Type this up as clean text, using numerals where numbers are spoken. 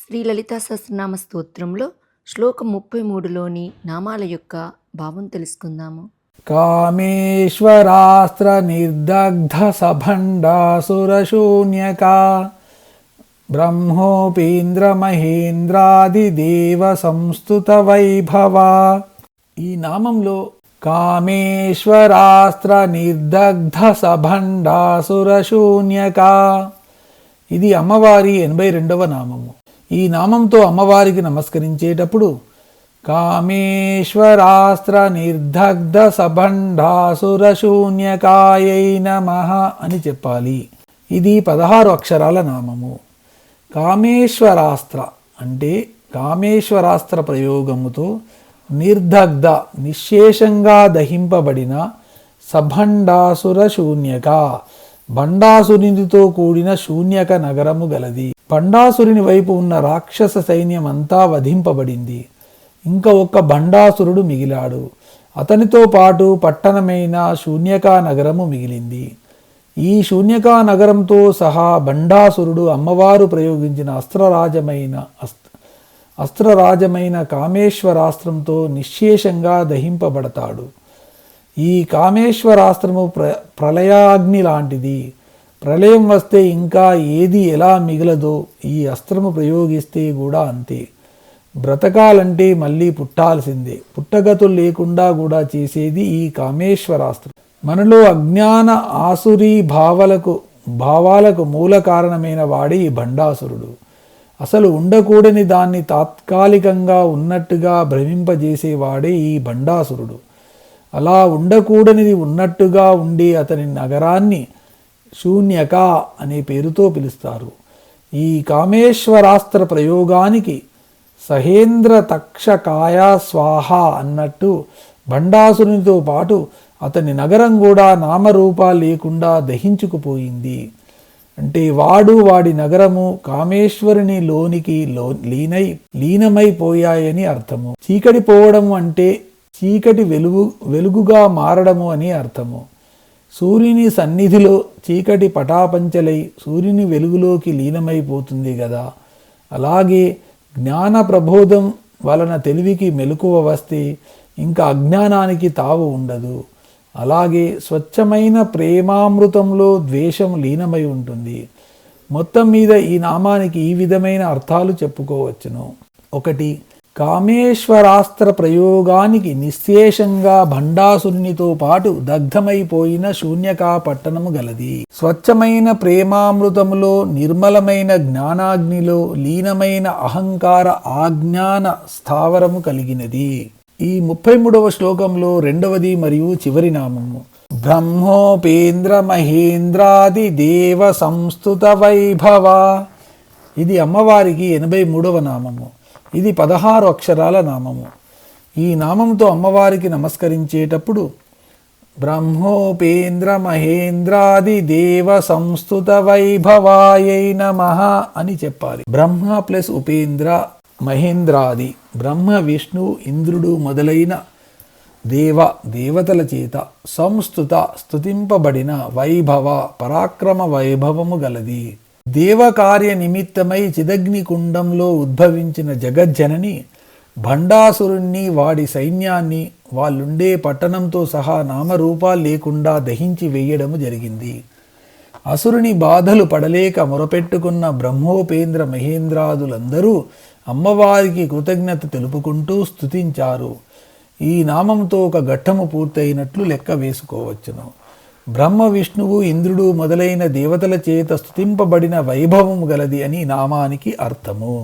శ్రీ లలితా సహస్రనామ స్తోత్రంలో శ్లోకం 33లోని నామాల యొక్క భావం తెలుసుకుందాము. కామేశ్వరాస్త్ర నిర్దగ్ధ సభండాసురశూన్యకా బ్రహ్మోపీంద్ర మహేంద్రాది దేవ సంస్తుత వైభవ. ఈ నామంలో కామేశ్వరాస్త్ర నిర్దగ్ధ సభండాసురశూన్యకా, ఇది అమ్మవారి 82వ నామము. ఈ నామంతో అమ్మవారికి నమస్కరించేటప్పుడు కామేశ్వరాస్త్ర నిర్దగ్ధ సభండాసురశూన్యకాయై నమః అని చెప్పాలి. ఇది 16 అక్షరాల నామము. కామేశ్వరాస్త్ర అంటే కామేశ్వరాస్త్ర ప్రయోగముతో నిర్దగ్ధ నిశ్శేషంగా దహింపబడిన సభండాసుర శూన్యక బండాసురునితో కూడిన శూన్యక నగరము గలది. బండాసురుని వైపు ఉన్న రాక్షస సైన్యమంతా వధింపబడింది. ఇంకా ఒక్క బండాసురుడు మిగిలాడు. అతనితో పాటు పట్టణమైన శూన్యకా నగరము మిగిలింది. ఈ శూన్యకా నగరంతో సహా బండాసురుడు అమ్మవారు ప్రయోగించిన అస్త్రరాజమైన కామేశ్వరాస్త్రంతో నిశ్శేషంగా దహింపబడతాడు. ఈ కామేశ్వరాస్త్రము ప్రళయాగ్ని లాంటిది. ప్రళయం వస్తే ఇంకా ఏది ఎలా మిగలదో ఈ అస్త్రము ప్రయోగిస్తే కూడా అంతే. బ్రతకాలంటే మళ్ళీ పుట్టాల్సిందే. పుట్టగతులు లేకుండా కూడా చేసేది ఈ కామేశ్వరాస్త్రం. మనలో అజ్ఞాన ఆసురీ భావాలకు మూల కారణమైన వాడే ఈ బండాసురుడు. అసలు ఉండకూడని దాన్ని తాత్కాలికంగా ఉన్నట్టుగా భ్రమింపజేసేవాడే ఈ బండాసురుడు. అలా ఉండకూడనిది ఉన్నట్టుగా ఉండి అతని నగరాన్ని శూన్యక అనే పేరుతో పిలుస్తారు. ఈ కామేశ్వరాస్త్ర ప్రయోగానికి సహేంద్ర తక్షకాయ స్వాహ అన్నట్టు బండాసురునితో పాటు అతని నగరం కూడా నామరూపాలు లేకుండా దహించుకుపోయింది. అంటే వాడి నగరము కామేశ్వరుని లోనికి లీనమైపోయాయని అర్థము. చీకటి పోవడం అంటే చీకటి వెలుగుగా మారడము అని అర్థము. సూర్యుని సన్నిధిలో చీకటి పటాపంచలై సూర్యుని వెలుగులోకి లీనమైపోతుంది కదా. అలాగే జ్ఞాన ప్రబోధం వలన తెలివికి మెలకువ వస్తే ఇంకా అజ్ఞానానికి తావు ఉండదు. అలాగే స్వచ్ఛమైన ప్రేమామృతంలో ద్వేషం లీనమై ఉంటుంది. మొత్తం మీద ఈ నామానికి ఈ విధమైన అర్థాలు చెప్పుకోవచ్చును. 1. కామేశ్వరాస్త్ర ప్రయోగానికి నిశ్శేషంగా భండాసురునితో పాటు దగ్ధమైపోయిన శూన్యకా పట్టణము గలది. స్వచ్ఛమైన ప్రేమామృతములో నిర్మలమైన జ్ఞానాగ్నిలో లీనమైన అహంకార ఆజ్ఞాన స్థావరము కలిగినది. ఈ 33వ శ్లోకంలో 2వది మరియు చివరి నామము బ్రహ్మోపేంద్ర మహేంద్రాది దేవ సంస్తుత వైభవ. ఇది అమ్మవారికి 83వ నామము. ఇది 16 అక్షరాల నామము. ఈ నామంతో అమ్మవారికి నమస్కరించేటప్పుడు బ్రహ్మోపేంద్ర మహేంద్రాది దేవ సంస్తుత వైభవాయై నమః అని చెప్పాలి. బ్రహ్మ ప్లస్ ఉపేంద్ర మహేంద్రాది, బ్రహ్మ విష్ణు ఇంద్రుడు మొదలైన దేవతల చేత సంస్తుత స్తుతింపబడిన వైభవ పరాక్రమ వైభవము గలది. దేవకార్య నిమిత్తమై చిదగ్ని కుండంలో ఉద్భవించిన జగజ్జనని భండాసురుణ్ణి వాడి సైన్యాన్ని వాళ్ళుండే పట్టణంతో సహా నామరూపాలు లేకుండా దహించి వేయడము జరిగింది. అసురుని బాధలు పడలేక మొరపెట్టుకున్న బ్రహ్మోపేంద్ర మహేంద్రాదులందరూ అమ్మవారికి కృతజ్ఞత తెలుపుకుంటూ స్తుతించారు. ఈ నామంతో ఒక ఘట్టము పూర్తయినట్లు లెక్క వేసుకోవచ్చును. బ్రహ్మ విష్ణువు ఇంద్రుడు మొదలైన దేవతల చేత స్తుతింపబడిన వైభవము గలది అని నామానికి అర్థము.